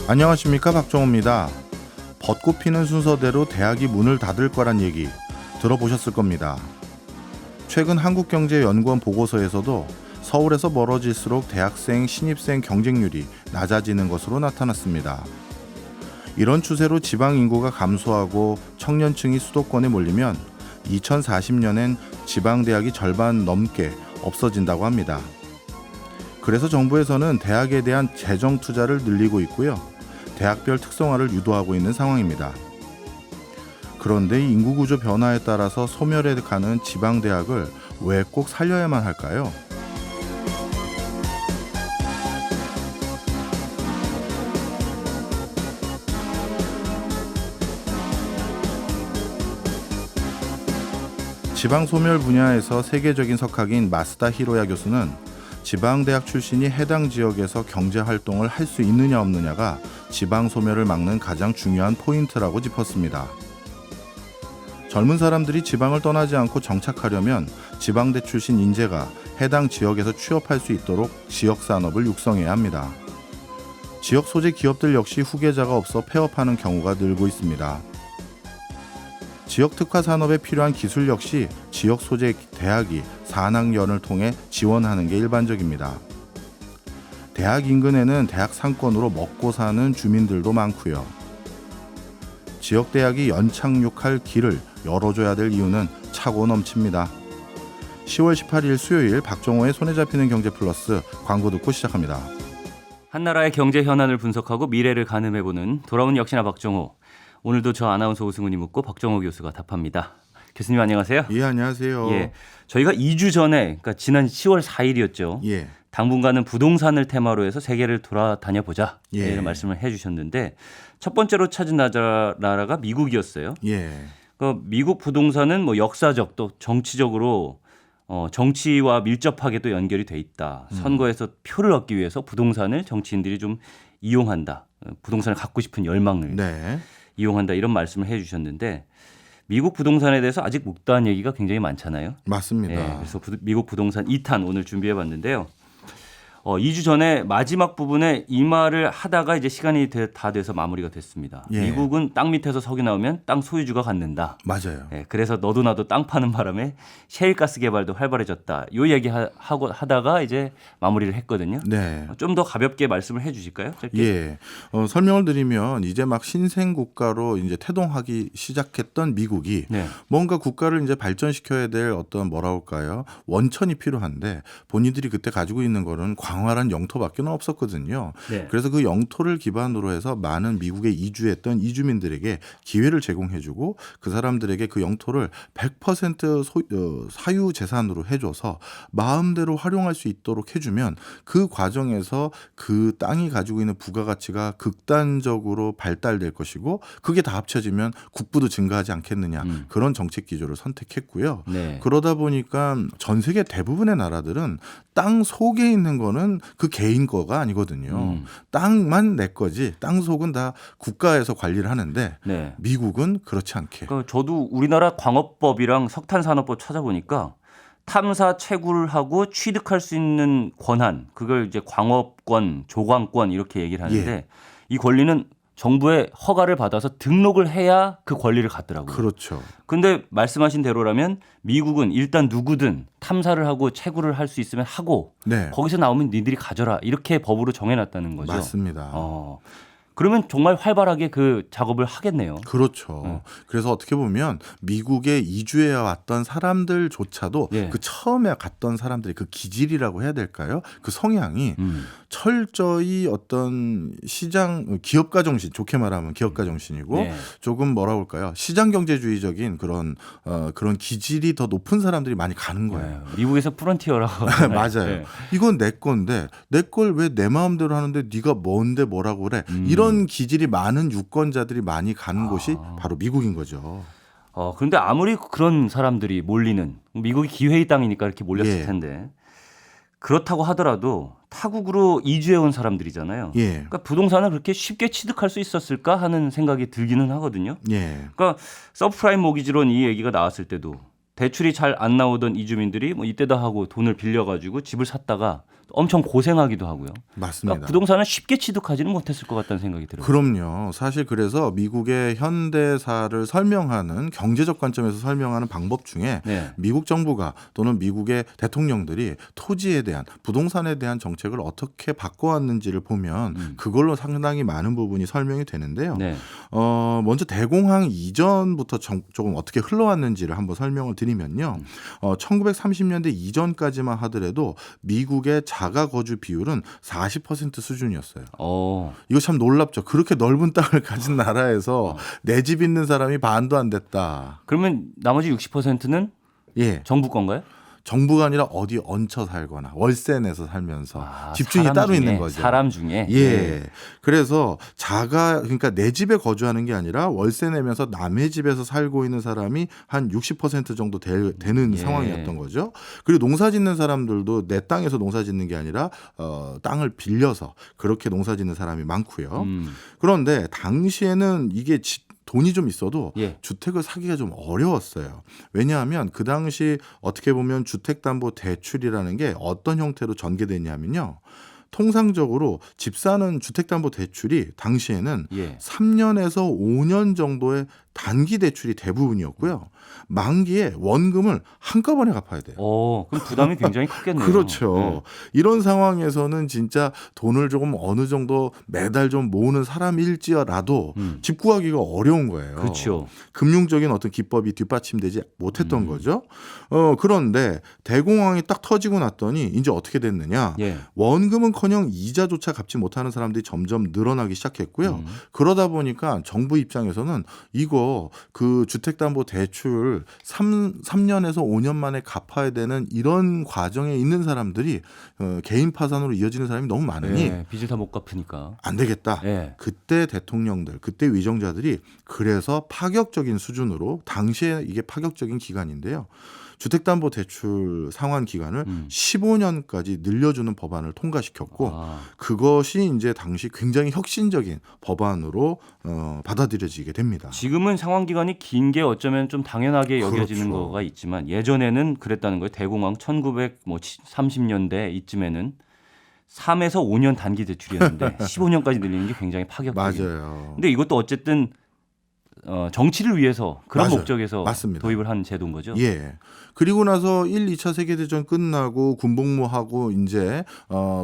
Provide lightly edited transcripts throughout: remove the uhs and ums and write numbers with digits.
안녕하십니까, 박정호입니다. 벚꽃 피는 순서대로 대학이 문을 닫을 거란 얘기 들어보셨을 겁니다. 최근 한국경제연구원 보고서에서도 서울에서 멀어질수록 대학생, 신입생 경쟁률이 낮아지는 것으로 나타났습니다. 이런 추세로 지방 인구가 감소하고 청년층이 수도권에 몰리면 2040년엔 지방대학이 절반 넘게 없어진다고 합니다. 그래서 정부에서는 대학에 대한 재정 투자를 늘리고 있고요. 대학별 특성화를 유도하고 있는 상황입니다. 그런데 인구구조 변화에 따라서 소멸해 가는 지방대학을 왜 꼭 살려야만 할까요? 지방 소멸 분야에서 세계적인 석학인 마스다 히로야 교수는 지방대학 출신이 해당 지역에서 경제활동을 할 수 있느냐 없느냐가 지방 소멸을 막는 가장 중요한 포인트라고 짚었습니다. 젊은 사람들이 지방을 떠나지 않고 정착하려면 지방대 출신 인재가 해당 지역에서 취업할 수 있도록 지역산업을 육성해야 합니다. 지역 소재 기업들 역시 후계자가 없어 폐업하는 경우가 늘고 있습니다. 지역 특화 산업에 필요한 기술 역시 지역 소재 대학이 산학연을 통해 지원하는 게 일반적입니다. 대학 인근에는 대학 상권으로 먹고 사는 주민들도 많고요. 지역 대학이 연착륙할 길을 열어줘야 될 이유는 차고 넘칩니다. 10월 18일 수요일 박정호의 손에 잡히는 경제 플러스 광고 듣고 시작합니다. 한나라의 경제 현안을 분석하고 미래를 가늠해보는 돌아온 역시나 박정호. 오늘도 저 아나운서 오승훈이 묻고 박정호 교수가 답합니다. 교수님 안녕하세요. 예, 안녕하세요. 예, 저희가 2주 전에, 그러니까 지난 10월 4일이었죠. 예. 당분간은 부동산을 테마로 해서 세계를 돌아다녀 보자. 예. 이런 말씀을 해주셨는데 첫 번째로 찾은 나라가 미국이었어요. 예. 그 미국 부동산은 뭐 역사적 또 정치적으로 정치와 밀접하게 또 연결이 돼 있다. 선거에서 표를 얻기 위해서 부동산을 정치인들이 좀 이용한다. 부동산을 갖고 싶은 열망을 네. 이용한다. 이런 말씀을 해주셨는데 미국 부동산에 대해서 아직 묵다한 얘기가 굉장히 많잖아요. 맞습니다. 예, 그래서 미국 부동산 2탄 오늘 준비해봤는데요. 2주 전에 마지막 부분에 이 말을 하다가 이제 시간이 다 돼서 마무리가 됐습니다. 예. 미국은 땅 밑에서 석이 나오면 땅 소유주가 갖는다. 맞아요. 예, 그래서 너도 나도 땅 파는 바람에 셰일가스 개발도 활발해졌다. 이 얘기 하고 하다가 이제 마무리를 했거든요. 네. 좀 더 가볍게 말씀을 해주실까요? 짧게? 예. 설명을 드리면 이제 막 신생 국가로 이제 태동하기 시작했던 미국이 네. 뭔가 국가를 이제 발전시켜야 될 어떤 뭐랄까요? 원천이 필요한데 본인들이 그때 가지고 있는 거는 광활한 영토밖에 없었거든요. 네. 그래서 그 영토를 기반으로 해서 많은 미국에 이주했던 이주민들에게 기회를 제공해주고 그 사람들에게 그 영토를 100% 사유 재산으로 해줘서 마음대로 활용할 수 있도록 해주면 그 과정에서 그 땅이 가지고 있는 부가가치가 극단적으로 발달될 것이고 그게 다 합쳐지면 국부도 증가하지 않겠느냐 그런 정책 기조를 선택했고요. 네. 그러다 보니까 전 세계 대부분의 나라들은 땅 속에 있는 거는 그 개인 거가 아니거든요. 땅만 내 거지 땅 속은 다 국가에서 관리를 하는데 네. 미국은 그렇지 않게. 그러니까 저도 우리나라 광업법이랑 석탄산업법 찾아보니까 탐사 채굴을 하고 취득할 수 있는 권한, 그걸 이제 광업권, 조광권 이렇게 얘기를 하는데 예. 이 권리는 정부의 허가를 받아서 등록을 해야 그 권리를 갖더라고요. 그렇죠. 근데 말씀하신 대로라면 미국은 일단 누구든 탐사를 하고 채굴을 할 수 있으면 하고 네. 거기서 나오면 니들이 가져라 이렇게 법으로 정해놨다는 거죠. 맞습니다. 그러면 정말 활발하게 그 작업을 하겠네요. 그렇죠. 그래서 어떻게 보면 미국에 이주해 왔던 사람들조차도 예. 그 처음에 갔던 사람들의 그 기질이라고 해야 될까요? 그 성향이 철저히 어떤 시장 기업가 정신, 좋게 말하면 기업가 정신이고 네. 조금 뭐라 그럴까요? 시장 경제주의적인 그런 기질이 더 높은 사람들이 많이 가는 거예요. 네. 미국에서 프론티어라고 맞아요. 네. 이건 내 건데 내 걸 왜 내 마음대로 하는데 네가 뭔데 뭐라고 그래? 이런 기질이 많은 유권자들이 많이 가는 곳이 바로 미국인 거죠. 그런데 아무리 그런 사람들이 몰리는 미국이 기회의 땅이니까 이렇게 몰렸을 예. 텐데 그렇다고 하더라도 타국으로 이주해 온 사람들이잖아요. 예. 그러니까 부동산을 그렇게 쉽게 취득할 수 있었을까 하는 생각이 들기는 하거든요. 예. 그러니까 서브프라임 모기지론 이 얘기가 나왔을 때도 대출이 잘 안 나오던 이주민들이 뭐 이때다 하고 돈을 빌려가지고 집을 샀다가 엄청 고생하기도 하고요. 맞습니다. 그러니까 부동산을 쉽게 취득하지는 못했을 것 같다는 생각이 들어요. 그럼요. 사실 그래서 미국의 현대사를 설명하는 경제적 관점에서 설명하는 방법 중에 네. 미국 정부가 또는 미국의 대통령들이 토지에 대한 부동산에 대한 정책을 어떻게 바꿔왔는지를 보면 그걸로 상당히 많은 부분이 설명이 되는데요. 네. 먼저 대공황 이전부터 조금 어떻게 흘러왔는지를 한번 설명을 드리면요. 1930년대 이전까지만 하더라도 미국의 자가 거주 비율은 40% 수준이었어요. 이거 참 놀랍죠. 그렇게 넓은 땅을 가진 나라에서 내 집 있는 사람이 반도 안 됐다. 그러면 나머지 60%는 예. 정부 건가요? 정부가 아니라 어디 얹혀 살거나 월세 내서 살면서 집주인이 사람 따로 중에, 있는 거죠. 사람 중에. 예. 그래서 그러니까 내 집에 거주하는 게 아니라 월세 내면서 남의 집에서 살고 있는 사람이 한 60% 정도 되는 예. 상황이었던 거죠. 그리고 농사 짓는 사람들도 내 땅에서 농사 짓는 게 아니라 땅을 빌려서 그렇게 농사 짓는 사람이 많고요. 그런데 당시에는 이게 돈이 좀 있어도 예. 주택을 사기가 좀 어려웠어요. 왜냐하면 그 당시 어떻게 보면 주택담보대출이라는 게 어떤 형태로 전개되냐면요. 통상적으로 집 사는 주택담보대출이 당시에는 예. 3년에서 5년 정도의 단기 대출이 대부분이었고요. 만기에 원금을 한꺼번에 갚아야 돼요. 그럼 부담이 굉장히 컸겠네요. 그렇죠. 이런 상황에서는 진짜 돈을 조금 어느 정도 매달 좀 모으는 사람일지라도 집 구하기가 어려운 거예요. 그렇죠. 금융적인 어떤 기법이 뒷받침되지 못했던 거죠. 그런데 대공황이 딱 터지고 났더니 이제 어떻게 됐느냐. 예. 원금은커녕 이자조차 갚지 못하는 사람들이 점점 늘어나기 시작했고요. 그러다 보니까 정부 입장에서는 이거 그 주택담보대출 3년에서 5년 만에 갚아야 되는 이런 과정에 있는 사람들이 개인 파산으로 이어지는 사람이 너무 많으니 예. 빚을 다 못 갚으니까. 안 되겠다. 예. 그때 대통령들, 그때 위정자들이 그래서 파격적인 수준으로 당시에 이게 파격적인 기간인데요. 주택담보대출 상환 기간을 15년까지 늘려주는 법안을 통과시켰고 그것이 이제 당시 굉장히 혁신적인 법안으로 받아들여지게 됩니다. 지금은 상환 기간이 긴 게 어쩌면 좀 당연하게 여겨지는 그렇죠. 거가 있지만 예전에는 그랬다는 거예요. 대공황 1930년대 이쯤에는 3에서 5년 단기 대출이었는데 15년까지 늘리는 게 굉장히 파격적이에요. 맞아요. 근데 이것도 어쨌든 정치를 위해서 그런 맞아요. 목적에서 맞습니다. 도입을 한 제도인 거죠. 예. 그리고 나서 1, 2차 세계대전 끝나고 군복무하고 이제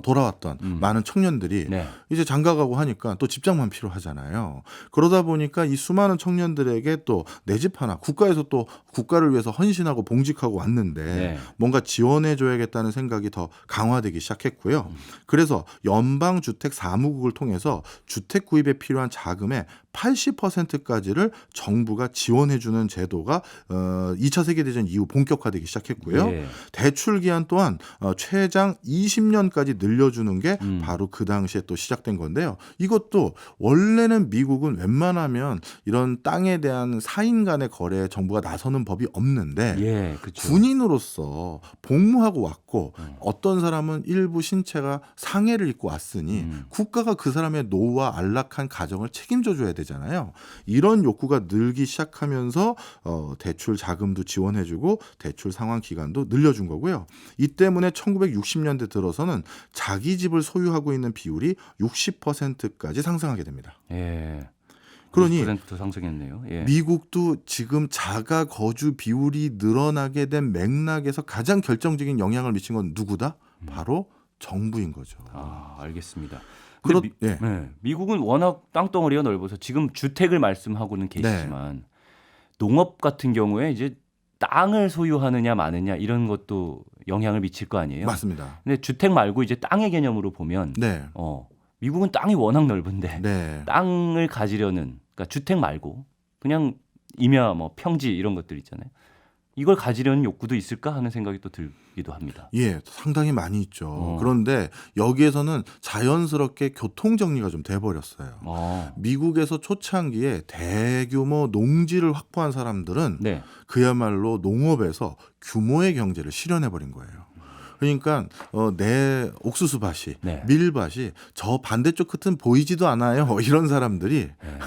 돌아왔던 많은 청년들이 네. 이제 장가가고 하니까 또 집장만 필요하잖아요. 그러다 보니까 이 수많은 청년들에게 또 내 집 하나 국가에서 또 국가를 위해서 헌신하고 봉직하고 왔는데 네. 뭔가 지원해 줘야겠다는 생각이 더 강화되기 시작했고요. 그래서 연방주택사무국을 통해서 주택 구입에 필요한 자금의 80%까지를 정부가 지원해 주는 제도가 2차 세계대전 이후 본격화되기 시작했고요. 예. 대출 기한 또한 최장 20년까지 늘려주는 게 바로 그 당시에 또 시작된 건데요. 이것도 원래는 미국은 웬만하면 이런 땅에 대한 사인 간의 거래에 정부가 나서는 법이 없는데 예, 그렇죠. 군인으로서 복무하고 왔고 어떤 사람은 일부 신체가 상해를 입고 왔으니 국가가 그 사람의 노후와 안락한 가정을 책임져 줘야 되잖아요. 이런 욕구가 늘기 시작하면서 대출 자금도 지원해주고 대출 상환 기간도 늘려준 거고요. 이 때문에 1960년대 들어서는 자기 집을 소유하고 있는 비율이 60%까지 상승하게 됩니다. 예. 그러니 50% 상승했네요. 예. 미국도 지금 자가 거주 비율이 늘어나게 된 맥락에서 가장 결정적인 영향을 미친 건 누구다? 바로 정부인 거죠. 알겠습니다. 예. 미국은 워낙 땅덩어리가 넓어서 지금 주택을 말씀하고는 계시지만 농업 같은 경우에 이제 땅을 소유하느냐 마느냐 이런 것도 영향을 미칠 거 아니에요. 맞습니다. 근데 주택 말고 이제 땅의 개념으로 보면 네. 미국은 땅이 워낙 넓은데 네. 땅을 가지려는 그러니까 주택 말고 그냥 임야 뭐 평지 이런 것들 있잖아요. 이걸 가지려는 욕구도 있을까 하는 생각이 또 들기도 합니다. 예, 상당히 많이 있죠. 그런데 여기에서는 자연스럽게 교통 정리가 좀 돼버렸어요. 미국에서 초창기에 대규모 농지를 확보한 사람들은 네. 그야말로 농업에서 규모의 경제를 실현해버린 거예요. 그러니까 내 옥수수밭이 네. 밀밭이 저 반대쪽 끝은 보이지도 않아요. 이런 사람들이 네.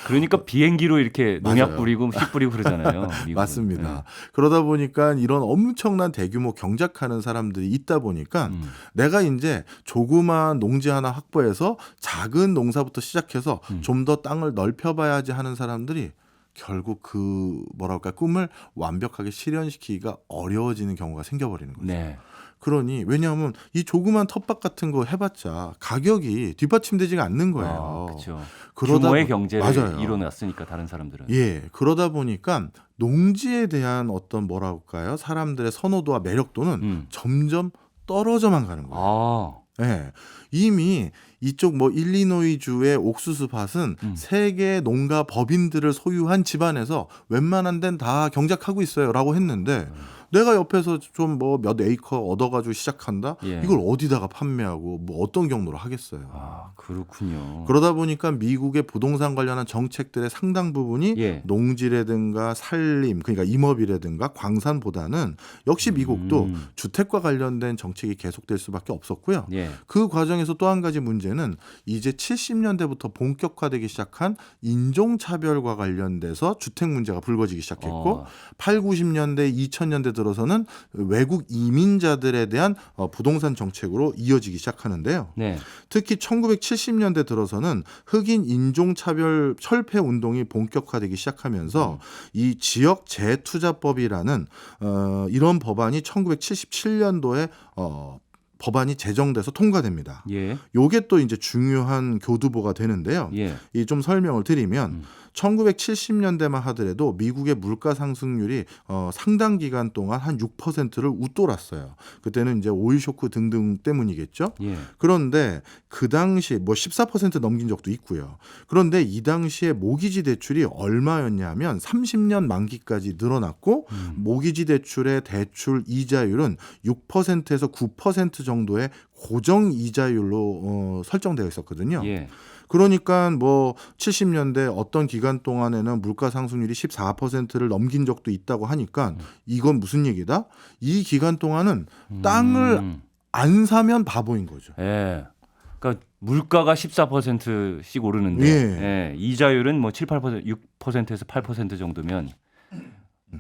그러니까 비행기로 이렇게 농약 맞아요. 뿌리고 씨 뿌리고 그러잖아요. 미국은. 맞습니다. 네. 그러다 보니까 이런 엄청난 대규모 경작하는 사람들이 있다 보니까 내가 이제 조그마한 농지 하나 확보해서 작은 농사부터 시작해서 좀 더 땅을 넓혀봐야지 하는 사람들이 결국 그 뭐랄까 꿈을 완벽하게 실현시키기가 어려워지는 경우가 생겨버리는 거죠. 네. 그러니 왜냐하면 이 조그만 텃밭 같은 거 해봤자 가격이 뒷받침되지가 않는 거예요. 그렇죠. 그러다 규모의 보- 경제를 맞아요. 이뤄놨으니까 다른 사람들은. 예, 그러다 보니까 농지에 대한 어떤 뭐랄까요 사람들의 선호도와 매력도는 점점 떨어져만 가는 거예요. 아, 예, 이미 이쪽 뭐 일리노이주의 옥수수 밭은 세계 농가 법인들을 소유한 집안에서 웬만한 데는 다 경작하고 있어요라고 했는데 내가 옆에서 좀 뭐 몇 에이커 얻어가지고 시작한다? 예. 이걸 어디다가 판매하고 뭐 어떤 경로로 하겠어요. 아, 그렇군요. 그러다 보니까 미국의 부동산 관련한 정책들의 상당 부분이 예. 농지라든가 산림, 그러니까 임업이라든가 광산보다는 역시 미국도 주택과 관련된 정책이 계속될 수밖에 없었고요. 예. 그 과정에서 또 한 가지 문제는 이제 70년대부터 본격화되기 시작한 인종차별과 관련돼서 주택 문제가 불거지기 시작했고 8, 90년대, 2000년대 들어서는 외국 이민자들에 대한 부동산 정책으로 이어지기 시작하는데요. 네. 특히 1970년대 들어서는 흑인 인종차별 철폐 운동이 본격화되기 시작하면서 이 지역 재투자법이라는 이런 법안이 1977년도에 법안이 제정돼서 통과됩니다. 예. 요게 또 이제 중요한 교두보가 되는데요. 예. 이 좀 설명을 드리면 1970년대만 하더라도 미국의 물가 상승률이 상당 기간 동안 한 6%를 웃돌았어요. 그때는 이제 오일 쇼크 등등 때문이겠죠. 예. 그런데 그 당시 뭐 14% 넘긴 적도 있고요. 그런데 이 당시에 모기지 대출이 얼마였냐면 30년 만기까지 늘어났고 모기지 대출의 대출 이자율은 6%에서 9% 정도의 고정 이자율로 설정되어 있었거든요. 예. 그러니까 뭐 70년대 어떤 기간 동안에는 물가 상승률이 14%를 넘긴 적도 있다고 하니까 이건 무슨 얘기다? 이 기간 동안은 땅을 안 사면 바보인 거죠. 예. 그러니까 물가가 14%씩 오르는데 예. 이자율은 뭐 7, 8%, 6%에서 8% 정도면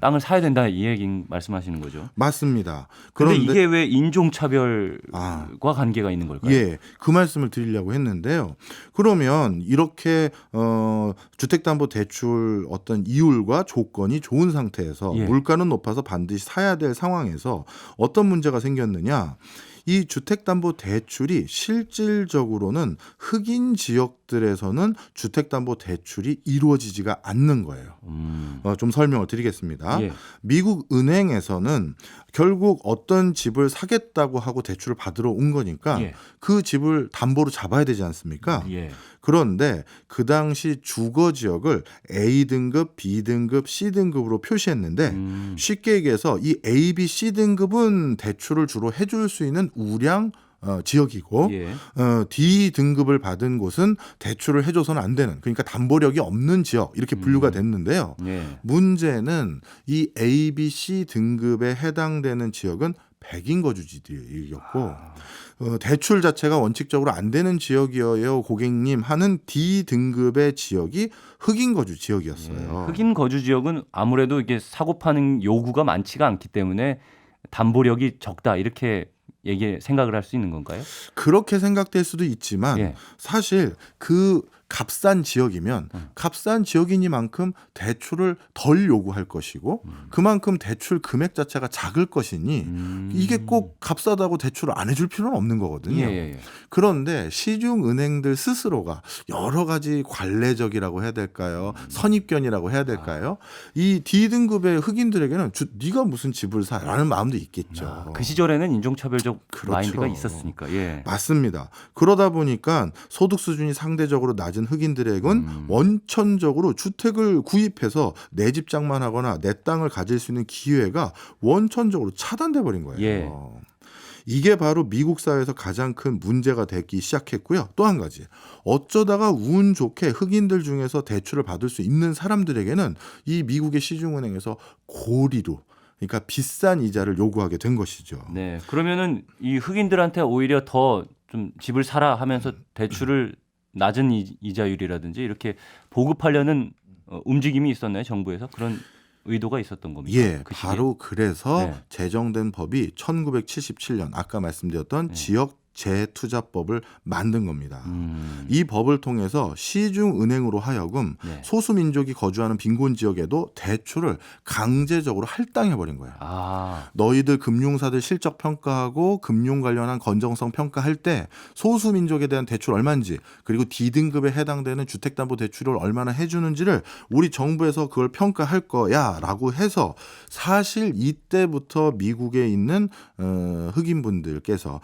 땅을 사야 된다 이 얘기 말씀하시는 거죠. 맞습니다. 그런데 그런데 이게 왜 인종차별과 관계가 있는 걸까요? 예, 그 말씀을 드리려고 했는데요. 그러면 이렇게 주택담보대출 어떤 이율과 조건이 좋은 상태에서 예. 물가는 높아서 반드시 사야 될 상황에서 어떤 문제가 생겼느냐? 이 주택담보대출이 실질적으로는 흑인 지역들에서는 주택담보대출이 이루어지지가 않는 거예요. 좀 설명을 드리겠습니다. 예. 미국 은행에서는 결국 어떤 집을 사겠다고 하고 대출을 받으러 온 거니까 예. 그 집을 담보로 잡아야 되지 않습니까? 예. 그런데 그 당시 주거 지역을 A등급, B등급, C등급으로 표시했는데 쉽게 얘기해서 이 A, B, C등급은 대출을 주로 해줄 수 있는 우량 지역이고 예. D 등급을 받은 곳은 대출을 해줘서는 안 되는 그러니까 담보력이 없는 지역 이렇게 분류가 됐는데요. 예. 문제는 이 A, B, C 등급에 해당되는 지역은 백인 거주지들이었고 대출 자체가 원칙적으로 안 되는 지역이에요, 고객님 하는 D 등급의 지역이 흑인 거주 지역이었어요. 흑인 거주 지역은 아무래도 이게 사고 파는 요구가 많지가 않기 때문에 담보력이 적다 이렇게 생각을 할 수 있는 건가요? 그렇게 생각될 수도 있지만 예. 사실 그 값싼 지역이면 값싼 지역이니만큼 대출을 덜 요구할 것이고 그만큼 대출 금액 자체가 작을 것이니 이게 꼭 값싸다고 대출을 안 해줄 필요는 없는 거거든요. 예. 그런데 시중 은행들 스스로가 여러 가지 관례적이라고 해야 될까요? 선입견이라고 해야 될까요? 이 D등급의 흑인들에게는 네가 무슨 집을 사라는 마음도 있겠죠. 그 시절에는 인종차별적 그렇죠. 마인드가 있었으니까. 예. 맞습니다. 그러다 보니까 소득 수준이 상대적으로 낮은 흑인들에겐 원천적으로 주택을 구입해서 내 집 장만하거나 내 땅을 가질 수 있는 기회가 원천적으로 차단돼 버린 거예요. 예. 이게 바로 미국 사회에서 가장 큰 문제가 되기 시작했고요. 또 한 가지 어쩌다가 운 좋게 흑인들 중에서 대출을 받을 수 있는 사람들에게는 이 미국의 시중은행에서 고리로 그러니까 비싼 이자를 요구하게 된 것이죠. 네. 그러면은 이 흑인들한테 오히려 더 좀 집을 사라 하면서 대출을 낮은 이자율이라든지 이렇게 보급하려는 움직임이 있었나요? 정부에서 그런 의도가 있었던 겁니까? 예, 그 시기에? 바로 그래서 네. 제정된 법이 1977년 아까 말씀드렸던 네. 지역 재투자법을 만든 겁니다. 이 법을 통해서 시중은행으로 하여금 네. 소수민족이 거주하는 빈곤 지역에도 대출을 강제적으로 할당해버린 거예요. 아, 너희들 금융사들 실적 평가하고 금융 관련한 건정성 평가할 때 소수민족에 대한 대출 얼마인지 그리고 D등급에 해당되는 주택담보대출을 얼마나 해주는지를 우리 정부에서 그걸 평가할 거야 라고 해서 사실 이때부터 미국에 있는 흑인분들께서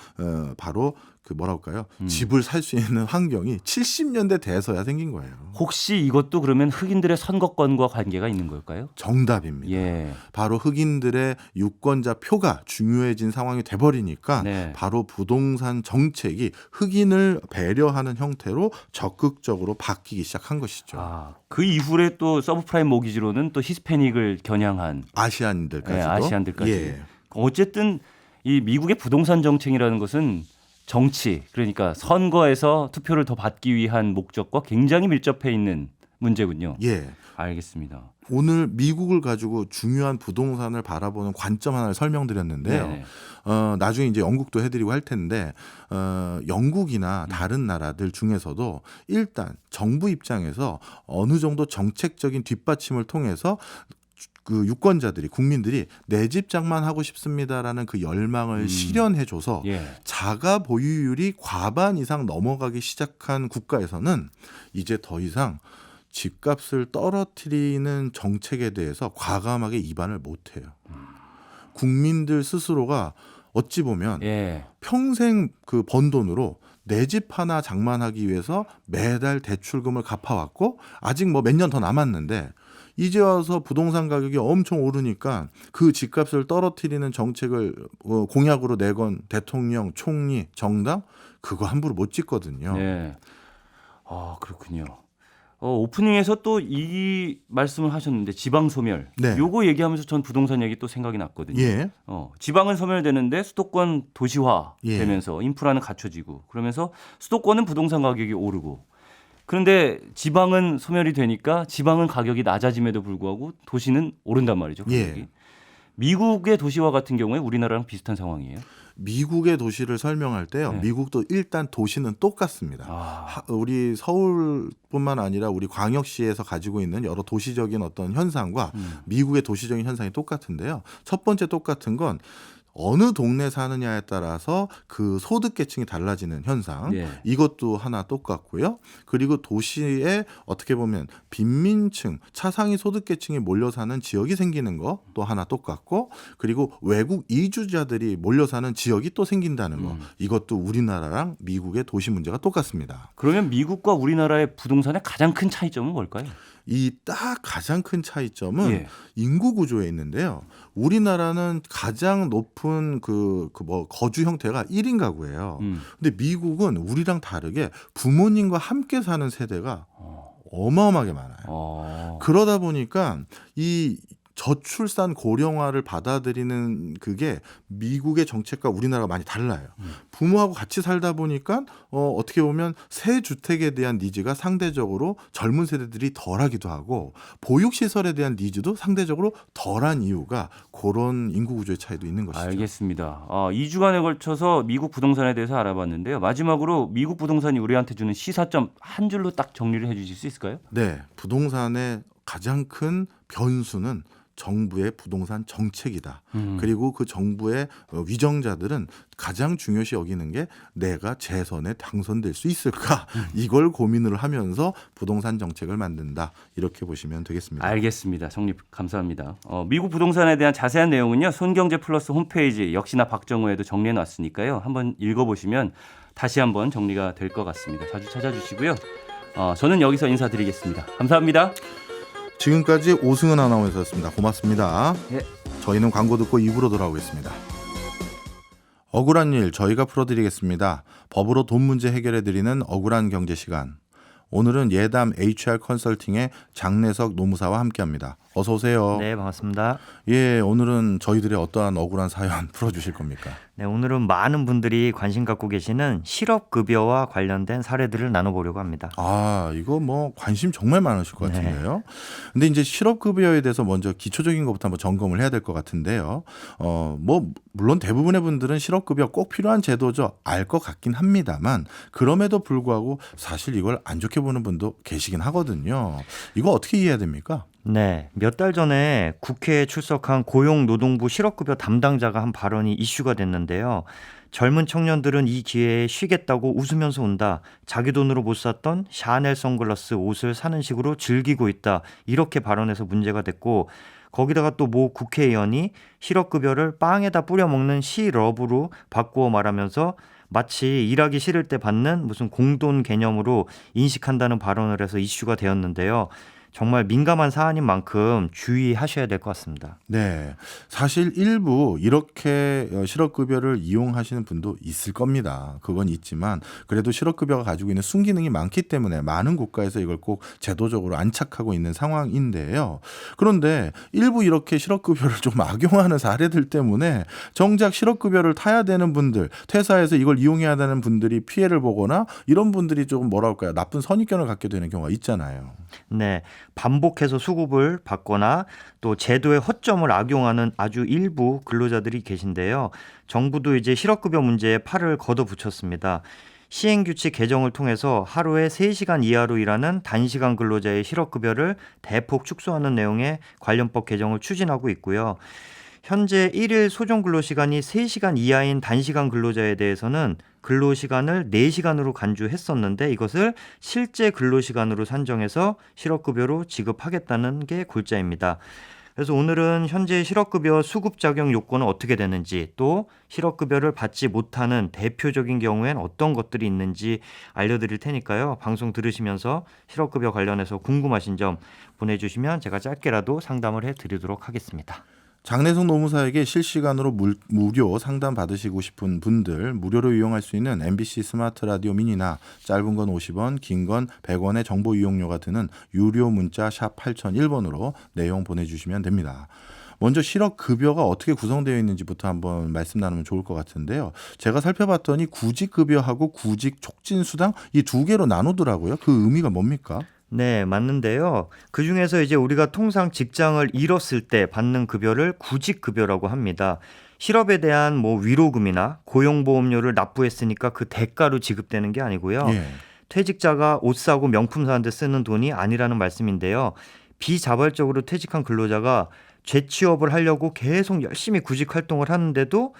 바로 그 뭐랄까요 집을 살 수 있는 환경이 70년대 돼서야 생긴 거예요. 혹시 이것도 그러면 흑인들의 선거권과 관계가 있는 걸까요? 정답입니다. 예. 바로 흑인들의 유권자 표가 중요해진 상황이 돼버리니까 네. 바로 부동산 정책이 흑인을 배려하는 형태로 적극적으로 바뀌기 시작한 것이죠. 아, 그 이후에 또 서브프라임 모기지로는 또 히스패닉을 겨냥한 아시안들까지도. 네, 아시안들까지. 예. 어쨌든 이 미국의 부동산 정책이라는 것은 정치, 그러니까 선거에서 투표를 더 받기 위한 목적과 굉장히 밀접해 있는 문제군요. 예. 알겠습니다. 오늘 미국을 가지고 중요한 부동산을 바라보는 관점 하나를 설명드렸는데요. 네네. 나중에 이제 영국도 해드리고 할 텐데 영국이나 다른 나라들 중에서도 일단 정부 입장에서 어느 정도 정책적인 뒷받침을 통해서 그 유권자들이 국민들이 내 집 장만하고 싶습니다라는 그 열망을 실현해줘서 예. 자가 보유율이 과반 이상 넘어가기 시작한 국가에서는 이제 더 이상 집값을 떨어뜨리는 정책에 대해서 과감하게 입안을 못해요. 국민들 스스로가 어찌 보면 예. 평생 그 번 돈으로 내 집 하나 장만하기 위해서 매달 대출금을 갚아왔고 아직 뭐 몇 년 더 남았는데 이제 와서 부동산 가격이 엄청 오르니까 그 집값을 떨어뜨리는 정책을 공약으로 내건 대통령, 총리, 정당 그거 함부로 못 짓거든요. 네. 아, 그렇군요. 오프닝에서 또 이 말씀을 하셨는데 지방 소멸. 네. 요거 얘기하면서 전 부동산 얘기 또 생각이 났거든요. 예. 지방은 소멸되는데 수도권 도시화 예. 되면서 인프라는 갖춰지고 그러면서 수도권은 부동산 가격이 오르고 그런데 지방은 소멸이 되니까 지방은 가격이 낮아짐에도 불구하고 도시는 오른단 말이죠. 가격이. 예. 미국의 도시화 같은 경우에 우리나라랑 비슷한 상황이에요. 미국의 도시를 설명할 때요. 네. 미국도 일단 도시는 똑같습니다. 아, 우리 서울뿐만 아니라 우리 광역시에서 가지고 있는 여러 도시적인 어떤 현상과 미국의 도시적인 현상이 똑같은데요. 첫 번째 똑같은 건 어느 동네 사느냐에 따라서 그 소득 계층이 달라지는 현상 예. 이것도 하나 똑같고요. 그리고 도시에 어떻게 보면 빈민층 차상위 소득 계층이 몰려 사는 지역이 생기는 거 또 하나 똑같고 그리고 외국 이주자들이 몰려 사는 지역이 또 생긴다는 거 이것도 우리나라랑 미국의 도시 문제가 똑같습니다. 그러면 미국과 우리나라의 부동산의 가장 큰 차이점은 뭘까요? 이 딱 가장 큰 차이점은 예. 인구 구조에 있는데요. 우리나라는 가장 높은 뭐 거주 형태가 1인 가구예요. 근데 미국은 우리랑 다르게 부모님과 함께 사는 세대가 어마어마하게 많아요. 그러다 보니까 이 저출산 고령화를 받아들이는 그게 미국의 정책과 우리나라가 많이 달라요. 부모하고 같이 살다 보니까 어떻게 보면 새 주택에 대한 니즈가 상대적으로 젊은 세대들이 덜하기도 하고 보육시설에 대한 니즈도 상대적으로 덜한 이유가 그런 인구 구조의 차이도 있는 것이죠. 알겠습니다. 2주간에 걸쳐서 미국 부동산에 대해서 알아봤는데요. 마지막으로 미국 부동산이 우리한테 주는 시사점 한 줄로 딱 정리를 해 주실 수 있을까요? 네. 부동산의 가장 큰 변수는 정부의 부동산 정책이다. 그리고 그 정부의 위정자들은 가장 중요시 여기는 게 내가 재선에 당선될 수 있을까? 이걸 고민을 하면서 부동산 정책을 만든다. 이렇게 보시면 되겠습니다. 알겠습니다. 정리 감사합니다. 미국 부동산에 대한 자세한 내용은요. 손경제 플러스 홈페이지 역시나 박정호에도 정리해 놨으니까요. 한번 읽어보시면 다시 한번 정리가 될 것 같습니다. 자주 찾아주시고요. 저는 여기서 인사드리겠습니다. 감사합니다. 지금까지 오승은 아나운서였습니다. 고맙습니다. 예. 저희는 광고 듣고 2부로 돌아오겠습니다. 억울한 일 저희가 풀어드리겠습니다. 법으로 돈 문제 해결해드리는 억울한 경제 시간. 오늘은 예담 HR 컨설팅의 장내석 노무사와 함께합니다. 어서 오세요. 네, 반갑습니다. 예, 오늘은 저희들의 어떠한 억울한 사연 풀어주실 겁니까? 네, 오늘은 많은 분들이 관심 갖고 계시는 실업급여와 관련된 사례들을 나눠보려고 합니다. 아, 이거 뭐 관심 정말 많으실 것 네. 같은데요. 근데 이제 실업급여에 대해서 먼저 기초적인 것부터 한번 점검을 해야 될 것 같은데요. 뭐 물론 대부분의 분들은 실업급여 꼭 필요한 제도죠. 알 것 같긴 합니다만 그럼에도 불구하고 사실 이걸 안 좋게 보는 분도 계시긴 하거든요. 이거 어떻게 이해해야 됩니까? 네, 몇 달 전에 국회에 출석한 고용노동부 실업급여 담당자가 한 발언이 이슈가 됐는데요. 젊은 청년들은 이 기회에 쉬겠다고 웃으면서 온다. 자기 돈으로 못 샀던 샤넬 선글라스 옷을 사는 식으로 즐기고 있다. 이렇게 발언해서 문제가 됐고 거기다가 또 모 국회의원이 실업급여를 빵에다 뿌려 먹는 시러브로 바꾸어 말하면서 마치 일하기 싫을 때 받는 무슨 공돈 개념으로 인식한다는 발언을 해서 이슈가 되었는데요. 정말 민감한 사안인 만큼 주의하셔야 될 것 같습니다. 네, 사실 일부 이렇게 실업급여를 이용하시는 분도 있을 겁니다. 그건 있지만 그래도 실업급여가 가지고 있는 순기능이 많기 때문에 많은 국가에서 이걸 꼭 제도적으로 안착하고 있는 상황인데요. 그런데 일부 이렇게 실업급여를 좀 악용하는 사례들 때문에 정작 실업급여를 타야 되는 분들, 퇴사해서 이걸 이용해야 되는 분들이 피해를 보거나 이런 분들이 조금 뭐랄까요, 나쁜 선입견을 갖게 되는 경우가 있잖아요. 네, 반복해서 수급을 받거나 또 제도의 허점을 악용하는 아주 일부 근로자들이 계신데요. 정부도 이제 실업급여 문제에 팔을 걷어붙였습니다. 시행규칙 개정을 통해서 하루에 3시간 이하로 일하는 단시간 근로자의 실업급여를 대폭 축소하는 내용의 관련법 개정을 추진하고 있고요. 현재 1일 소정 근로시간이 3시간 이하인 단시간 근로자에 대해서는 근로시간을 4시간으로 간주했었는데 이것을 실제 근로시간으로 산정해서 실업급여로 지급하겠다는 게 골자입니다. 그래서 오늘은 현재 실업급여 수급 자격 요건은 어떻게 되는지 또 실업급여를 받지 못하는 대표적인 경우엔 어떤 것들이 있는지 알려드릴 테니까요. 방송 들으시면서 실업급여 관련해서 궁금하신 점 보내주시면 제가 짧게라도 상담을 해드리도록 하겠습니다. 장내석 노무사에게 실시간으로 무료 상담 받으시고 싶은 분들 무료로 이용할 수 있는 MBC 스마트 라디오 미니나 짧은 건 50원, 긴 건 100원의 정보 이용료가 드는 유료 문자 샵 8001번으로 내용 보내주시면 됩니다. 먼저 실업급여가 어떻게 구성되어 있는지부터 한번 말씀 나누면 좋을 것 같은데요. 제가 살펴봤더니 구직급여하고 구직촉진수당 이 두 개로 나누더라고요. 그 의미가 뭡니까? 네, 맞는데요. 그중에서 이제 우리가 통상 직장을 잃었을 때 받는 급여를 구직급여라고 합니다. 실업에 대한 뭐 위로금이나 고용보험료를 납부했으니까 그 대가로 지급되는 게 아니고요. 예. 퇴직자가 옷 사고 명품 사는데 쓰는 돈이 아니라는 말씀인데요. 비자발적으로 퇴직한 근로자가 재취업을 하려고 계속 열심히 구직 활동을 하는데도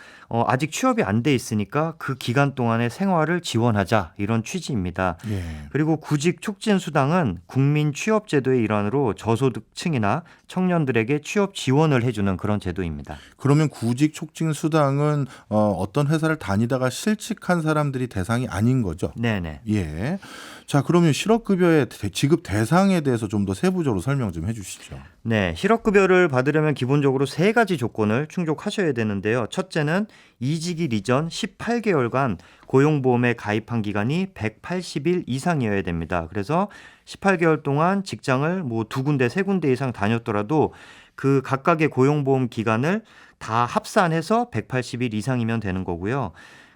아직 취업이 안 돼 있으니까 그 기간 동안의 생활을 지원하자 이런 취지입니다. 예. 그리고 구직 촉진 수당은 국민 취업 제도의 일환으로 저소득층이나 청년들에게 취업 지원을 해주는 그런 제도입니다. 그러면 구직 촉진 수당은 어떤 회사를 다니다가 실직한 사람들이 대상이 아닌 거죠? 네네. 예. 자, 그러면 실업급여의 지급 대상에 대해서 좀 더 세부적으로 설명 좀 해주시죠. 네, 실업급여를 받으려면 기본적으로 3가지 조건을 충족하셔야 되는데요. 첫째는 이직일 이전 18개월간 고용보험에 가입한 기간이 180일 이상이어야 됩니다. 그래서 18개월 동안 직장을 뭐 2군데, 3군데 이상 다녔더라도 그 각각의 고용보험 기간을 다 합산해서 180일 이상이면 되는 거고요.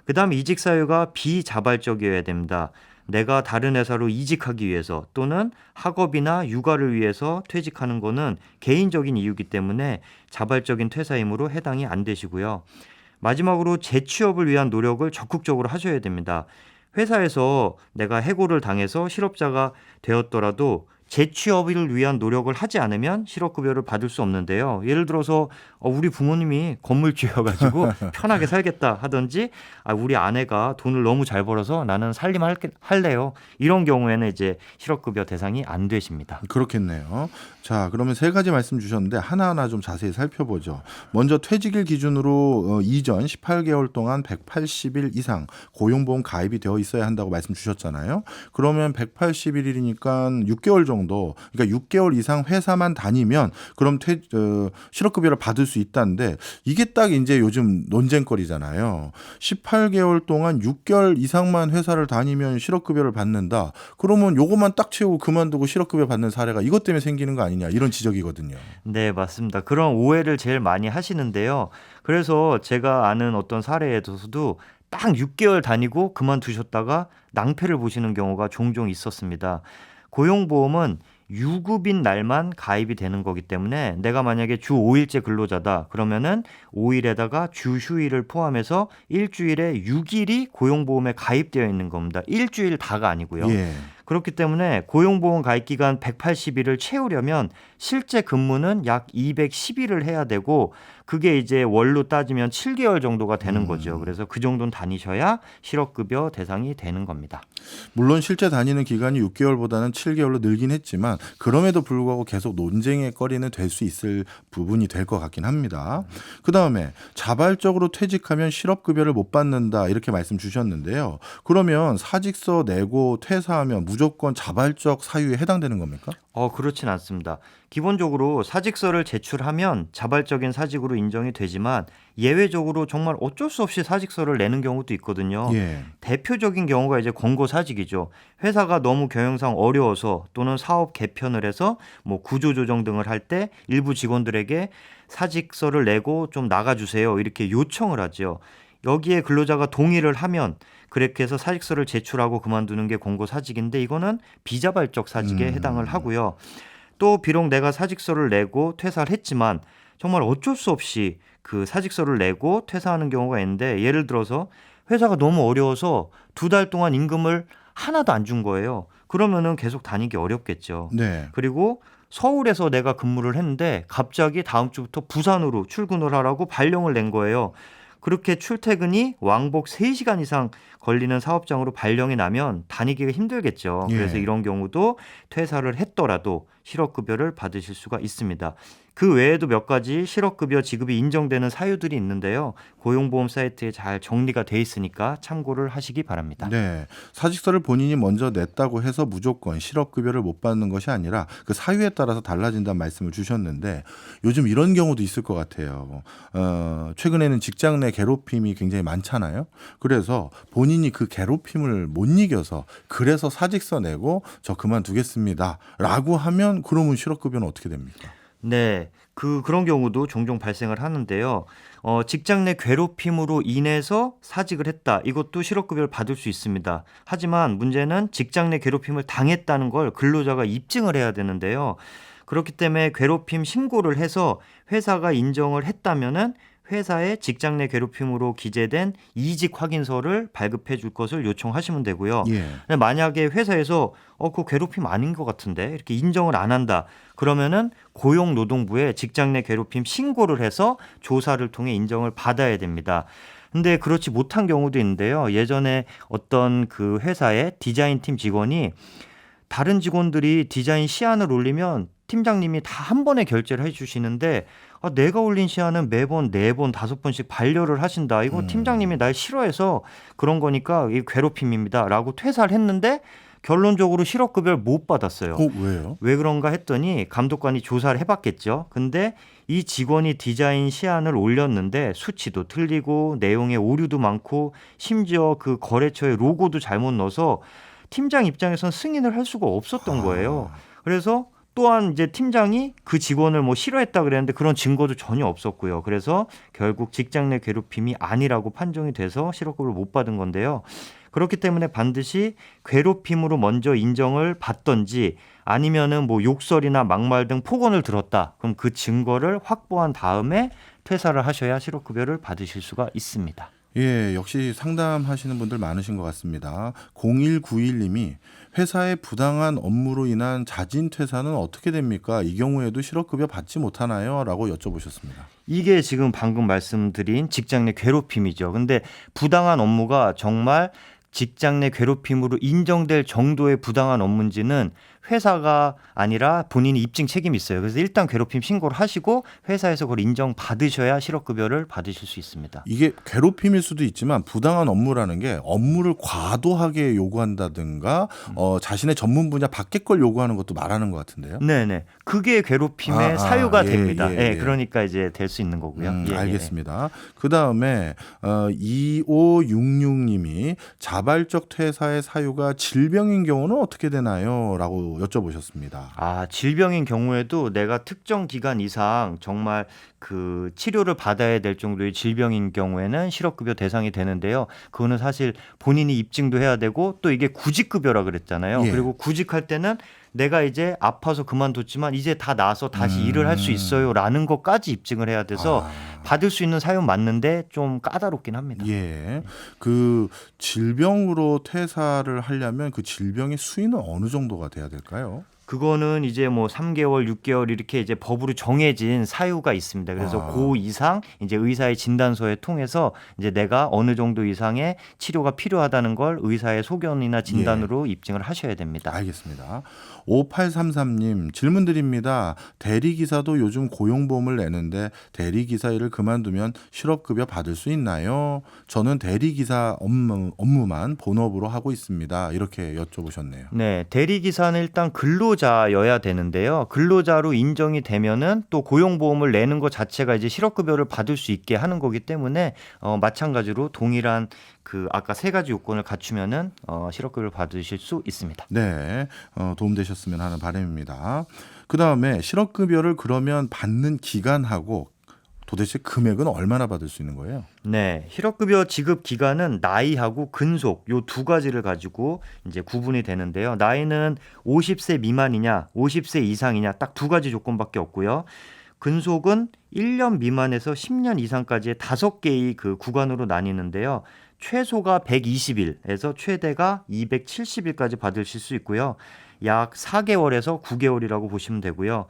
그다음 이직 사유가 비자발적이어야 됩니다. 내가 다른 회사로 이직하기 위해서 또는 학업이나 육아를 위해서 퇴직하는 거는 개인적인 이유이기 때문에 자발적인 퇴사이므로 해당이 안 되시고요. 마지막으로 재취업을 위한 노력을 적극적으로 하셔야 됩니다. 회사에서 내가 해고를 당해서 실업자가 되었더라도 재취업을 위한 노력을 하지 않으면 실업급여를 받을 수 없는데요. 예를 들어서 우리 부모님이 건물주여가지고 편하게 살겠다 하든지 우리 아내가 돈을 너무 잘 벌어서 나는 할래요. 이런 경우에는 이제 실업급여 대상이 안 되십니다. 그렇겠네요. 자, 그러면 3가지 말씀 주셨는데 하나하나 좀 자세히 살펴보죠. 먼저 퇴직일 기준으로 이전 18개월 동안 180일 이상 고용보험 가입이 되어 있어야 한다고 말씀 주셨잖아요. 그러면 180일이니까 6개월 정도 정도, 그러니까 6개월 이상 회사만 다니면 그럼 실업급여를 받을 수 있다는데 이게 딱 이제 요즘 논쟁거리잖아요. 18개월 동안 6개월 이상만 회사를 다니면 실업급여를 받는다. 그러면 요것만 딱 채우고 그만두고 실업급여 받는 사례가 이것 때문에 생기는 거 아니냐 이런 지적이거든요. 네, 맞습니다. 그런 오해를 제일 많이 하시는데요. 그래서 제가 아는 어떤 사례에서도 딱 6개월 다니고 그만두셨다가 낭패를 보시는 경우가 종종 있었습니다. 고용보험은 유급인 날만 가입이 되는 거기 때문에 내가 만약에 주 5일째 근로자다 그러면은 5일에다가 주 휴일을 포함해서 일주일에 6일이 고용보험에 가입되어 있는 겁니다. 일주일 다가 아니고요. 예. 그렇기 때문에 고용보험 가입 기간 180일을 채우려면 실제 근무는 약 210일을 해야 되고 그게 이제 월로 따지면 7개월 정도가 되는 거죠. 그래서 그 정도는 다니셔야 실업급여 대상이 되는 겁니다. 물론 실제 다니는 기간이 6개월보다는 7개월로 늘긴 했지만 그럼에도 불구하고 계속 논쟁의 거리는 될 수 있을 부분이 될 것 같긴 합니다. 그다음에 자발적으로 퇴직하면 실업급여를 못 받는다 이렇게 말씀 주셨는데요. 그러면 사직서 내고 퇴사하면 무조건 자발적 사유에 해당되는 겁니까? 그렇진 않습니다. 기본적으로 사직서를 제출하면 자발적인 사직으로 인정이 되지만 예외적으로 정말 어쩔 수 없이 사직서를 내는 경우도 있거든요. 예. 대표적인 경우가 이제 권고사직이죠. 회사가 너무 경영상 어려워서 또는 사업 개편을 해서 뭐 구조조정 등을 할 때 일부 직원들에게 사직서를 내고 좀 나가주세요 이렇게 요청을 하죠. 여기에 근로자가 동의를 하면 그렇게 해서 사직서를 제출하고 그만두는 게 권고사직인데 이거는 비자발적 사직에 해당을 하고요. 또 비록 내가 사직서를 내고 퇴사를 했지만 정말 어쩔 수 없이 그 사직서를 내고 퇴사하는 경우가 있는데 예를 들어서 회사가 너무 어려워서 2달 동안 임금을 하나도 안 준 거예요. 그러면은 계속 다니기 어렵겠죠. 네. 그리고 서울에서 내가 근무를 했는데 갑자기 다음 주부터 부산으로 출근을 하라고 발령을 낸 거예요. 그렇게 출퇴근이 왕복 3시간 이상 걸리는 사업장으로 발령이 나면 다니기가 힘들겠죠. 예. 그래서 이런 경우도 퇴사를 했더라도 실업급여를 받으실 수가 있습니다. 그 외에도 몇 가지 실업급여 지급이 인정되는 사유들이 있는데요. 고용보험 사이트에 잘 정리가 돼 있으니까 참고를 하시기 바랍니다. 네. 사직서를 본인이 먼저 냈다고 해서 무조건 실업급여를 못 받는 것이 아니라 그 사유에 따라서 달라진다는 말씀을 주셨는데 요즘 이런 경우도 있을 것 같아요. 최근에는 직장 내 괴롭힘이 굉장히 많잖아요. 그래서 본인이 그 괴롭힘을 못 이겨서 그래서 사직서 내고 저 그만두겠습니다. 라고 하면 그러면 실업급여는 어떻게 됩니까? 네, 그런 경우도 종종 발생을 하는데요. 직장 내 괴롭힘으로 인해서 사직을 했다. 이것도 실업급여를 받을 수 있습니다. 하지만 문제는 직장 내 괴롭힘을 당했다는 걸 근로자가 입증을 해야 되는데요. 그렇기 때문에 괴롭힘 신고를 해서 회사가 인정을 했다면은 회사에 직장 내 괴롭힘으로 기재된 이직 확인서를 발급해 줄 것을 요청하시면 되고요. 예. 만약에 회사에서 그거 괴롭힘 아닌 것 같은데 이렇게 인정을 안 한다. 그러면은 고용노동부에 직장 내 괴롭힘 신고를 해서 조사를 통해 인정을 받아야 됩니다. 근데 그렇지 못한 경우도 있는데요. 예전에 어떤 그 회사의 디자인팀 직원이 다른 직원들이 디자인 시안을 올리면 팀장님이 다 한 번에 결제를 해주시는데 내가 올린 시안은 매번 4번, 5번씩 반려를 하신다. 이거 팀장님이 날 싫어해서 그런 거니까 이 괴롭힘입니다. 라고 퇴사를 했는데 결론적으로 실업급여를 못 받았어요. 왜요? 왜 그런가 했더니 감독관이 조사를 해봤겠죠. 근데 이 직원이 디자인 시안을 올렸는데 수치도 틀리고 내용에 오류도 많고 심지어 그 거래처의 로고도 잘못 넣어서 팀장 입장에선 승인을 할 수가 없었던 거예요. 그래서 또한 이제 팀장이 그 직원을 뭐 싫어했다 그랬는데 그런 증거도 전혀 없었고요. 그래서 결국 직장 내 괴롭힘이 아니라고 판정이 돼서 실업급여를 못 받은 건데요. 그렇기 때문에 반드시 괴롭힘으로 먼저 인정을 받던지 아니면은 뭐 욕설이나 막말 등 폭언을 들었다. 그럼 그 증거를 확보한 다음에 퇴사를 하셔야 실업급여를 받으실 수가 있습니다. 예, 역시 상담하시는 분들 많으신 것 같습니다. 0191님이 회사의 부당한 업무로 인한 자진 퇴사는 어떻게 됩니까? 이 경우에도 실업급여 받지 못하나요? 라고 여쭤보셨습니다. 이게 지금 방금 말씀드린 직장 내 괴롭힘이죠. 근데 부당한 업무가 정말 직장 내 괴롭힘으로 인정될 정도의 부당한 업무인지는 회사가 아니라 본인이 입증 책임이 있어요. 그래서 일단 괴롭힘 신고를 하시고 회사에서 그걸 인정받으셔야 실업급여를 받으실 수 있습니다. 이게 괴롭힘일 수도 있지만 부당한 업무라는 게 업무를 과도하게 요구한다든가 자신의 전문 분야 밖의 걸 요구하는 것도 말하는 것 같은데요. 네네. 그게 괴롭힘의 사유가 예, 됩니다. 예, 예, 예. 그러니까 이제 될 수 있는 거고요. 예, 알겠습니다. 그 다음에 2566님이 자발적 퇴사의 사유가 질병인 경우는 어떻게 되나요? 라고 여쭤보셨습니다. 질병인 경우에도 내가 특정 기간 이상 정말 그 치료를 받아야 될 정도의 질병인 경우에는 실업급여 대상이 되는데요. 그거는 사실 본인이 입증도 해야 되고 또 이게 구직급여라 그랬잖아요. 예. 그리고 구직할 때는 내가 이제 아파서 그만뒀지만 이제 다 나아서 다시 일을 할 수 있어요라는 것까지 입증을 해야 돼서 받을 수 있는 사유는 맞는데 좀 까다롭긴 합니다. 예. 그 질병으로 퇴사를 하려면 그 질병의 수위는 어느 정도가 돼야 될까요? 그거는 이제 뭐 3개월, 6개월 이렇게 이제 법으로 정해진 사유가 있습니다. 그래서 그 이상 이제 의사의 진단서에 통해서 이제 내가 어느 정도 이상의 치료가 필요하다는 걸 의사의 소견이나 진단으로 입증을 하셔야 됩니다. 알겠습니다. 5833님 질문 드립니다. 대리기사도 요즘 고용보험을 내는데 대리기사 일을 그만두면 실업급여 받을 수 있나요? 저는 대리기사 업무만 본업으로 하고 있습니다. 이렇게 여쭤보셨네요. 네, 대리기사는 일단 근로자여야 되는데요. 근로자로 인정이 되면은 또 고용보험을 내는 것 자체가 이제 실업급여를 받을 수 있게 하는 거기 때문에 마찬가지로 동일한 그 아까 세 가지 요건을 갖추면은 실업급여를 받으실 수 있습니다. 네, 도움되셨으면 하는 바람입니다. 그 다음에 실업급여를 그러면 받는 기간하고 도대체 금액은 얼마나 받을 수 있는 거예요? 네, 실업급여 지급 기간은 나이하고 근속 요 두 가지를 가지고 이제 구분이 되는데요. 나이는 50세 미만이냐, 50세 이상이냐 딱 두 가지 조건밖에 없고요. 근속은 1년 미만에서 10년 이상까지의 5개의 그 구간으로 나뉘는데요. 최소가 120일에서 최대가 270일까지 받으실 수 있고요. 약 4개월에서 9개월이라고 보시면 되고요.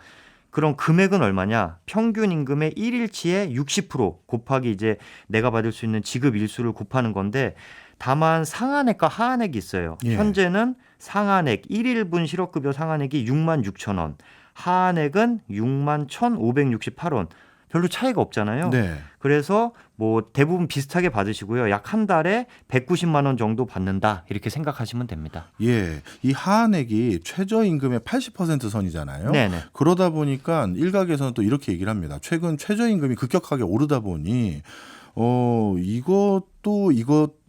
그럼 금액은 얼마냐? 평균 임금의 1일치의 60% 곱하기 이제 내가 받을 수 있는 지급 일수를 곱하는 건데 다만 상한액과 하한액이 있어요. 예. 현재는 상한액 1일분 실업급여 상한액이 6만 6천 원, 하한액은 6만 1,568원. 별로 차이가 없잖아요. 네. 그래서 뭐 대부분 비슷하게 받으시고요. 약 한 달에 190만 원 정도 받는다. 이렇게 생각하시면 됩니다. 예, 이 하한액이 최저임금의 80% 선이잖아요. 네네. 그러다 보니까 일각에서는 또 이렇게 얘기를 합니다. 최근 최저임금이 급격하게 오르다 보니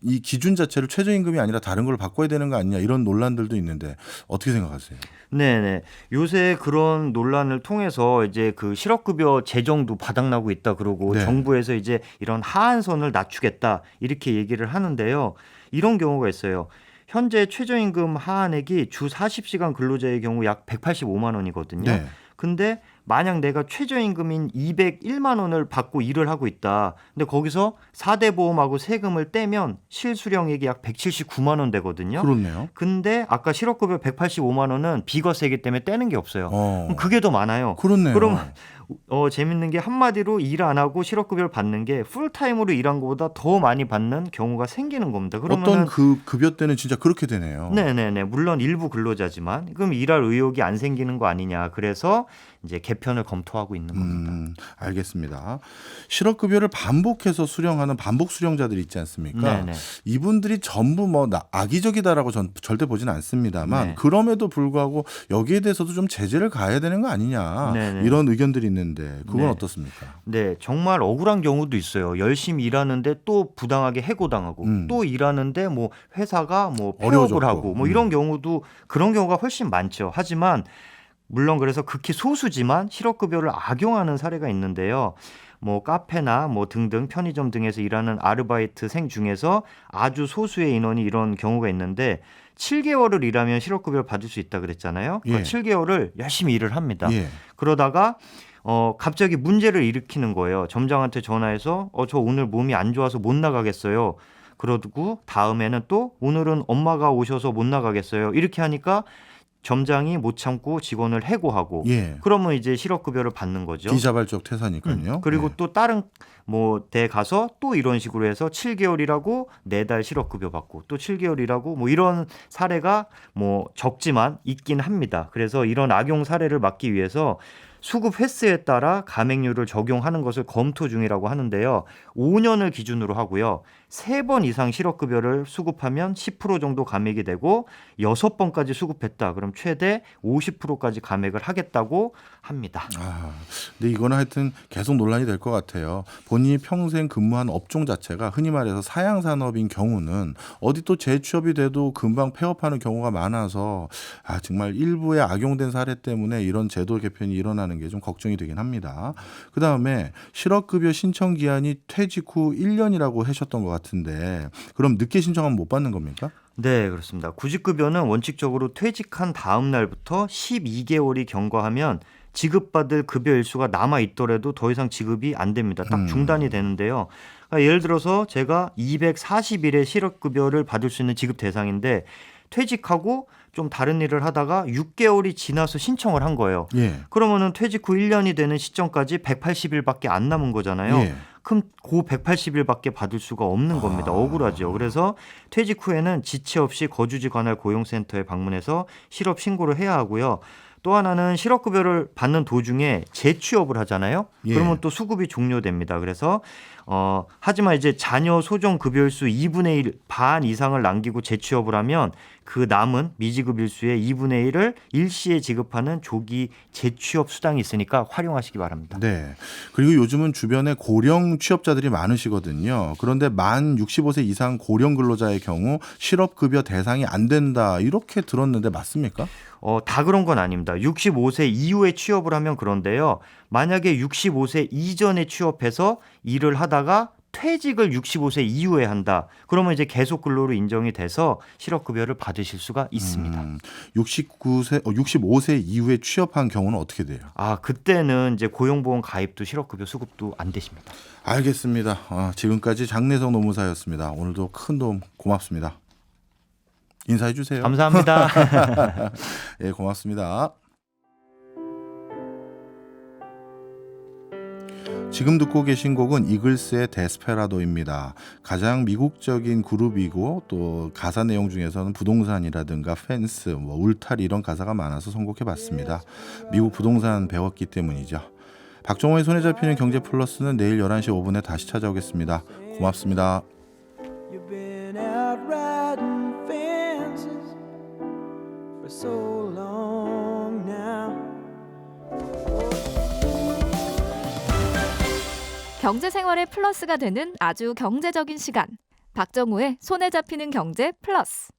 이 기준 자체를 최저임금이 아니라 다른 걸 바꿔야 되는 거 아니냐 이런 논란들도 있는데 어떻게 생각하세요? 네네. 요새 그런 논란을 통해서 이제 그 실업급여 재정도 바닥나고 있다 그러고 네. 정부에서 이제 이런 하한선을 낮추겠다 이렇게 얘기를 하는데요. 이런 경우가 있어요. 현재 최저임금 하한액이 주 40시간 근로자의 경우 약 185만 원이거든요. 네. 근데 만약 내가 최저임금인 201만 원을 받고 일을 하고 있다. 근데 거기서 4대 보험하고 세금을 떼면 실수령액이 약 179만 원 되거든요. 그렇네요. 근데 아까 실업급여 185만 원은 비과세이기 때문에 떼는 게 없어요. 그럼 그게 더 많아요. 그렇네요. 그럼 재밌는 게 한마디로 일 안 하고 실업급여를 받는 게 풀타임으로 일한 것보다 더 많이 받는 경우가 생기는 겁니다. 그러면은 어떤 그 급여 때는 진짜 그렇게 되네요. 네네네. 물론 일부 근로자지만 그럼 일할 의욕이 안 생기는 거 아니냐. 그래서 이제 개편을 검토하고 있는 겁니다. 알겠습니다. 실업급여를 반복해서 수령하는 반복 수령자들이 있지 않습니까? 네네. 이분들이 전부 뭐 악의적이다라고 전 절대 보지는 않습니다만 네. 그럼에도 불구하고 여기에 대해서도 좀 제재를 가해야 되는 거 아니냐 네네. 이런 의견들이 있는데 그건 네. 어떻습니까? 네, 정말 억울한 경우도 있어요. 열심히 일하는데 또 부당하게 해고당하고 또 일하는데 뭐 회사가 뭐 폐업을 어려워졌고. 하고 뭐 이런 경우도 그런 경우가 훨씬 많죠. 하지만 물론 그래서 극히 소수지만 실업급여를 악용하는 사례가 있는데요. 뭐 카페나 뭐 등등 편의점 등에서 일하는 아르바이트생 중에서 아주 소수의 인원이 이런 경우가 있는데 7개월을 일하면 실업급여를 받을 수 있다 그랬잖아요. 예. 7개월을 열심히 일을 합니다. 예. 그러다가 갑자기 문제를 일으키는 거예요. 점장한테 전화해서 저 오늘 몸이 안 좋아서 못 나가겠어요. 그러고 다음에는 또 오늘은 엄마가 오셔서 못 나가겠어요. 이렇게 하니까 점장이 못 참고 직원을 해고하고 예. 그러면 이제 실업급여를 받는 거죠. 비자발적 퇴사니까요. 그리고 예. 또 다른 데 가서 또 이런 식으로 해서 7개월이라고 4달 실업급여 받고 또 7개월이라고 뭐 이런 사례가 뭐 적지만 있긴 합니다. 그래서 이런 악용 사례를 막기 위해서 수급 횟수에 따라 감액률을 적용하는 것을 검토 중이라고 하는데요. 5년을 기준으로 하고요. 3번 이상 실업급여를 수급하면 10% 정도 감액이 되고 6번까지 수급했다. 그럼 최대 50%까지 감액을 하겠다고 합니다. 근데 이거는 하여튼 계속 논란이 될 것 같아요. 본인이 평생 근무한 업종 자체가 흔히 말해서 사양 산업인 경우는 어디 또 재취업이 돼도 금방 폐업하는 경우가 많아서 정말 일부에 악용된 사례 때문에 이런 제도 개편이 일어나는 게 좀 걱정이 되긴 합니다. 그다음에 실업급여 신청 기한이 퇴직 후 1년이라고 하셨던 것 같은데 그럼 늦게 신청하면 못 받는 겁니까? 네, 그렇습니다. 구직급여는 원칙적으로 퇴직한 다음 날부터 12개월이 경과하면 지급받을 급여 일수가 남아 있더라도 더 이상 지급이 안 됩니다. 딱 중단이 되는데요. 그러니까 예를 들어서 제가 240일의 실업급여를 받을 수 있는 지급 대상인데 퇴직하고 좀 다른 일을 하다가 6개월이 지나서 신청을 한 거예요. 예. 그러면은 퇴직 후 1년이 되는 시점까지 180일밖에 안 남은 거잖아요. 예. 그럼 그 180일밖에 받을 수가 없는 겁니다. 억울하죠. 그래서 퇴직 후에는 지체 없이 거주지 관할 고용센터에 방문해서 실업 신고를 해야 하고요. 또 하나는 실업급여를 받는 도중에 재취업을 하잖아요. 예. 그러면 또 수급이 종료됩니다. 그래서 하지만 이제 자녀 소정 급여일수 2분의 1 반 이상을 남기고 재취업을 하면 그 남은 미지급 일수의 2분의 1을 일시에 지급하는 조기 재취업 수당이 있으니까 활용하시기 바랍니다. 네. 그리고 요즘은 주변에 고령 취업자들이 많으시거든요. 그런데 만 65세 이상 고령 근로자의 경우 실업급여 대상이 안 된다 이렇게 들었는데 맞습니까? 다 그런 건 아닙니다. 65세 이후에 취업을 하면 그런데요. 만약에 65세 이전에 취업해서 일을 하다가 퇴직을 65세 이후에 한다. 그러면 이제 계속 근로로 인정이 돼서 실업급여를 받으실 수가 있습니다. 65세 이후에 취업한 경우는 어떻게 돼요? 그때는 이제 고용보험 가입도 실업급여 수급도 안 되십니다. 알겠습니다. 지금까지 장내성 노무사였습니다. 오늘도 큰 도움 고맙습니다. 인사해 주세요. 감사합니다. 예, 고맙습니다. 지금 듣고 계신 곡은 이글스의 데스페라도입니다. 가장 미국적인 그룹이고 또 가사 내용 중에서는 부동산이라든가 펜스, 울타리 이런 가사가 많아서 선곡해봤습니다. 미국 부동산 배웠기 때문이죠. 박정호의 손에 잡히는 경제 플러스는 내일 11시 5분에 다시 찾아오겠습니다. 고맙습니다. You've been out riding fences for so long now. 경제 생활의 플러스가 되는 아주 경제적인 시간. 박정호의 손에 잡히는 경제 플러스.